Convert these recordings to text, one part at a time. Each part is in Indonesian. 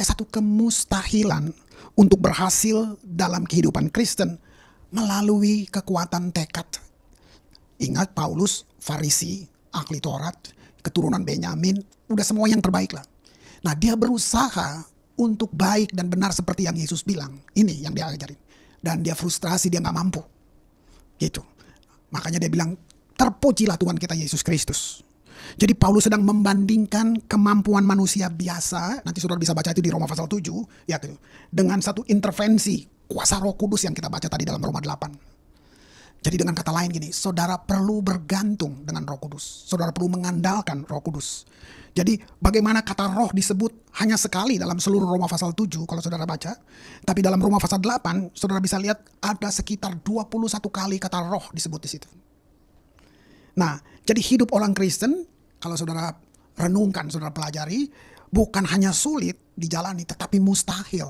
satu kemustahilan untuk berhasil dalam kehidupan Kristen melalui kekuatan tekad. Ingat Paulus, Farisi, ahli Taurat, keturunan Benyamin, udah semua yang terbaik lah. Nah, dia berusaha untuk baik dan benar seperti yang Yesus bilang. Ini yang dia ajarin. Dan dia frustrasi, dia gak mampu. Gitu. Makanya dia bilang, terpujilah Tuhan kita Yesus Kristus. Jadi Paulus sedang membandingkan kemampuan manusia biasa, nanti saudara bisa baca itu di Roma pasal 7, ya, dengan satu intervensi kuasa Roh Kudus yang kita baca tadi dalam Roma 8. Jadi dengan kata lain gini, saudara perlu bergantung dengan Roh Kudus. Saudara perlu mengandalkan Roh Kudus. Jadi bagaimana kata roh disebut hanya sekali dalam seluruh Roma pasal 7 kalau saudara baca. Tapi dalam Roma pasal 8, saudara bisa lihat ada sekitar 21 kali kata roh disebut di situ. Nah, jadi hidup orang Kristen, kalau saudara renungkan, saudara pelajari, bukan hanya sulit dijalani, tetapi mustahil.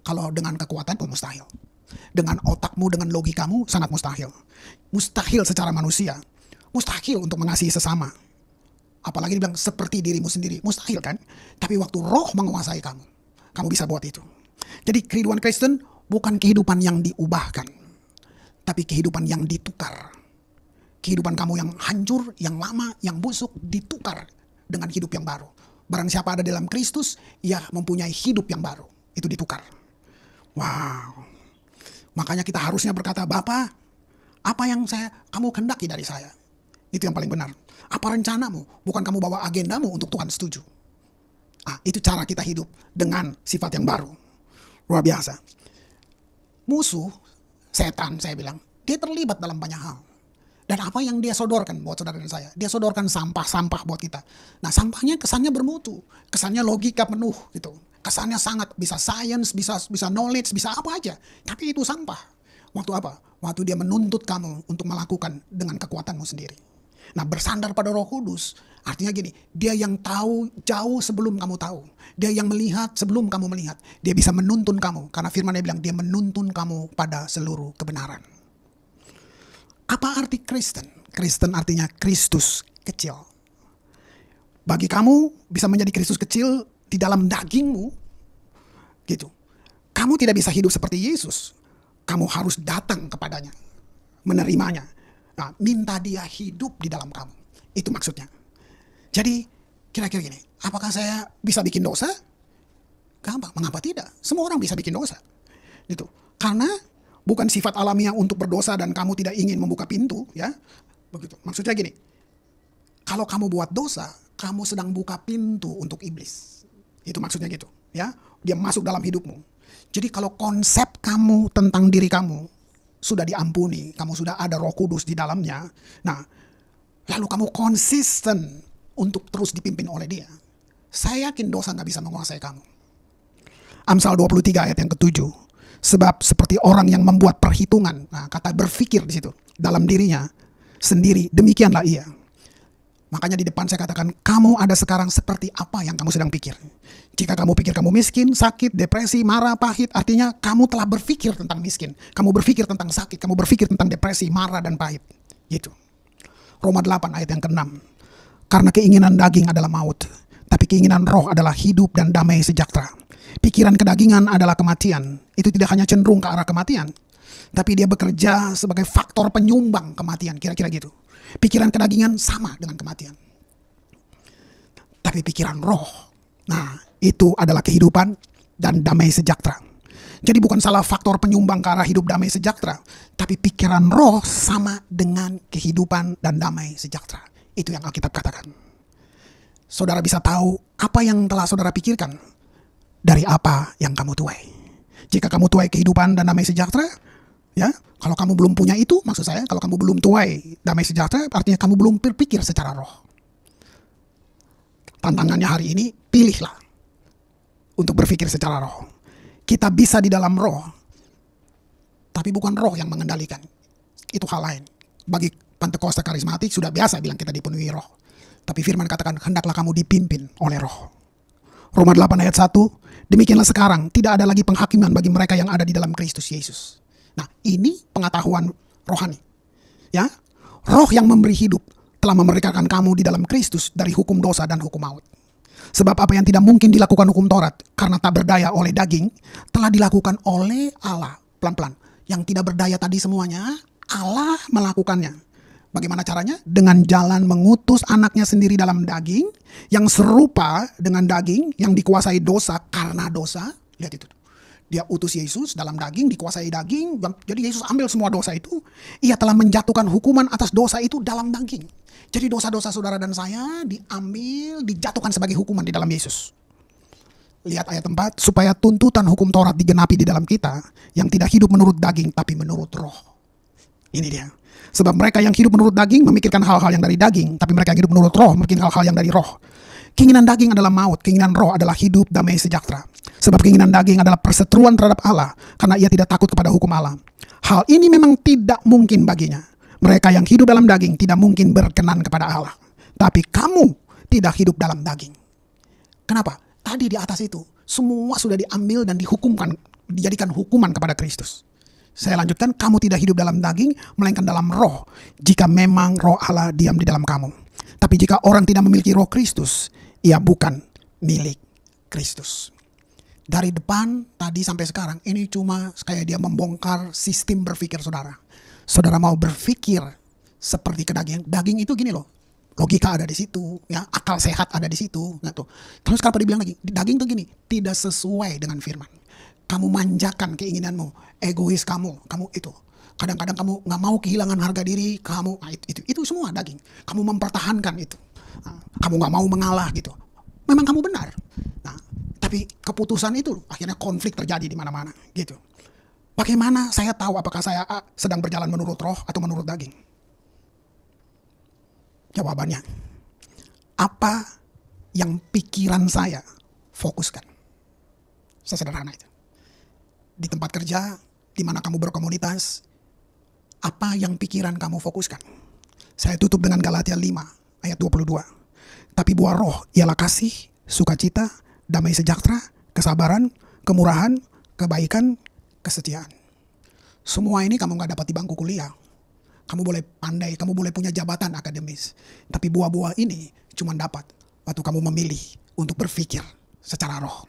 Kalau dengan kekuatan pun mustahil. Dengan otakmu, dengan logikamu, sangat mustahil. Mustahil secara manusia. Mustahil untuk mengasihi sesama. Apalagi dibilang seperti dirimu sendiri. Mustahil kan? Tapi waktu roh menguasai kamu, kamu bisa buat itu. Jadi kehidupan Kristen bukan kehidupan yang diubahkan, tapi kehidupan yang ditukar. Kehidupan kamu yang hancur, yang lama, yang busuk ditukar dengan hidup yang baru. Barang siapa ada dalam Kristus, ia mempunyai hidup yang baru. Itu ditukar. Wow. Makanya kita harusnya berkata, Bapa, apa yang kamu kehendaki dari saya? Itu yang paling benar. Apa rencanamu? Bukan kamu bawa agendamu untuk Tuhan setuju. Itu cara kita hidup dengan sifat yang baru. Luar biasa. Musuh, setan saya bilang, dia terlibat dalam banyak hal. Dan apa yang dia sodorkan buat saudara dan saya? Dia sodorkan sampah-sampah buat kita. Nah, sampahnya kesannya bermutu. Kesannya logika penuh gitu. Kesannya sangat bisa science, bisa knowledge, bisa apa aja. Tapi itu sampah. Waktu apa? Waktu dia menuntut kamu untuk melakukan dengan kekuatanmu sendiri. Nah, bersandar pada Roh Kudus, artinya gini, dia yang tahu jauh sebelum kamu tahu. Dia yang melihat sebelum kamu melihat. Dia bisa menuntun kamu. Karena firman-Nya bilang, dia menuntun kamu pada seluruh kebenaran. Apa arti Kristen? Kristen artinya Kristus kecil. Bagi kamu bisa menjadi Kristus kecil di dalam dagingmu, gitu. Kamu tidak bisa hidup seperti Yesus. Kamu harus datang kepadanya, menerimanya. Nah, minta dia hidup di dalam kamu. Itu maksudnya. Jadi kira-kira gini, apakah saya bisa bikin dosa? Gampang. Mengapa tidak? Semua orang bisa bikin dosa. Gitu. Karena bukan sifat alamiah untuk berdosa dan kamu tidak ingin membuka pintu, ya. Begitu. Maksudnya gini, kalau kamu buat dosa, kamu sedang buka pintu untuk iblis. Itu maksudnya gitu, ya. Dia masuk dalam hidupmu. Jadi kalau konsep kamu tentang diri kamu sudah diampuni, kamu sudah ada Roh Kudus di dalamnya, nah, lalu kamu konsisten untuk terus dipimpin oleh dia, saya yakin dosa gak bisa menguasai kamu. Amsal 23 ayat yang ke-7. Sebab seperti orang yang membuat perhitungan, nah, kata berpikir di situ, dalam dirinya sendiri, demikianlah ia. Makanya di depan saya katakan, kamu ada sekarang seperti apa yang kamu sedang pikir. Jika kamu pikir kamu miskin, sakit, depresi, marah, pahit, artinya kamu telah berpikir tentang miskin. Kamu berpikir tentang sakit, kamu berpikir tentang depresi, marah, dan pahit. Gitu. Roma 8 ayat yang ke-6. Karena keinginan daging adalah maut, tapi keinginan roh adalah hidup dan damai sejahtera. Pikiran kedagingan adalah kematian. Itu tidak hanya cenderung ke arah kematian, tapi dia bekerja sebagai faktor penyumbang kematian. Kira-kira gitu. Pikiran kedagingan sama dengan kematian. Tapi pikiran roh, nah, itu adalah kehidupan dan damai sejahtera. Jadi bukan salah faktor penyumbang ke arah hidup damai sejahtera, tapi pikiran roh sama dengan kehidupan dan damai sejahtera. Itu yang Alkitab katakan. Saudara bisa tahu apa yang telah saudara pikirkan dari apa yang kamu tuai. Jika kamu tuai kehidupan dan damai sejahtera, ya, kalau kamu belum punya itu, maksud saya, kalau kamu belum tuai damai sejahtera, artinya kamu belum berpikir secara roh. Tantangannya hari ini, pilihlah untuk berpikir secara roh. Kita bisa di dalam roh, tapi bukan roh yang mengendalikan. Itu hal lain. Bagi Pentakosta karismatik sudah biasa bilang kita dipenuhi roh. Tapi firman katakan, hendaklah kamu dipimpin oleh roh. Roma 8 ayat 1, demikianlah sekarang, tidak ada lagi penghakiman bagi mereka yang ada di dalam Kristus Yesus. Nah, ini pengetahuan rohani. Ya, roh yang memberi hidup telah memerdekakan kamu di dalam Kristus dari hukum dosa dan hukum maut. Sebab apa yang tidak mungkin dilakukan hukum Taurat karena tak berdaya oleh daging, telah dilakukan oleh Allah. Pelan-pelan. Yang tidak berdaya tadi semuanya, Allah melakukannya. Bagaimana caranya? Dengan jalan mengutus anaknya sendiri dalam daging, yang serupa dengan daging, yang dikuasai dosa karena dosa. Lihat itu. Dia utus Yesus dalam daging, dikuasai daging. Jadi Yesus ambil semua dosa itu. Ia telah menjatuhkan hukuman atas dosa itu dalam daging. Jadi dosa-dosa saudara dan saya diambil, dijatuhkan sebagai hukuman di dalam Yesus. Lihat ayat 4. Supaya tuntutan hukum Taurat digenapi di dalam kita, yang tidak hidup menurut daging, tapi menurut roh. Ini dia. Sebab mereka yang hidup menurut daging memikirkan hal-hal yang dari daging, tapi mereka yang hidup menurut roh memikirkan hal-hal yang dari roh. Keinginan daging adalah maut, keinginan roh adalah hidup, damai, sejahtera. Sebab keinginan daging adalah perseteruan terhadap Allah, karena ia tidak takut kepada hukum Allah. Hal ini memang tidak mungkin baginya. Mereka yang hidup dalam daging tidak mungkin berkenan kepada Allah. Tapi kamu tidak hidup dalam daging. Kenapa? Tadi di atas itu, semua sudah diambil dan dihukumkan, dijadikan hukuman kepada Kristus. Saya lanjutkan, kamu tidak hidup dalam daging, melainkan dalam roh, jika memang roh Allah diam di dalam kamu. Tapi jika orang tidak memiliki roh Kristus, ia bukan milik Kristus. Dari depan tadi sampai sekarang, ini cuma kayak dia membongkar sistem berpikir saudara. Saudara mau berpikir seperti kedagingan. Daging itu gini loh, logika ada di situ, ya, akal sehat ada di situ. Gitu. Terus kenapa dibilang lagi, daging tuh gini, tidak sesuai dengan firman. Kamu manjakan keinginanmu, egois kamu itu. Kadang-kadang kamu nggak mau kehilangan harga diri kamu, nah, itu semua daging. Kamu mempertahankan itu, nah, kamu nggak mau mengalah gitu. Memang kamu benar. Nah, tapi keputusan itu akhirnya konflik terjadi di mana-mana gitu. Bagaimana saya tahu apakah saya sedang berjalan menurut roh atau menurut daging? Jawabannya, apa yang pikiran saya fokuskan. Sesederhana itu. Di tempat kerja, di mana kamu berkomunitas, apa yang pikiran kamu fokuskan? Saya tutup dengan Galatia 5 ayat 22. Tapi buah roh ialah kasih, sukacita, damai sejahtera, kesabaran, kemurahan, kebaikan, kesetiaan. Semua ini kamu gak dapat di bangku kuliah. Kamu boleh pandai, kamu boleh punya jabatan akademis. Tapi buah-buah ini cuma dapat waktu kamu memilih untuk berpikir secara roh.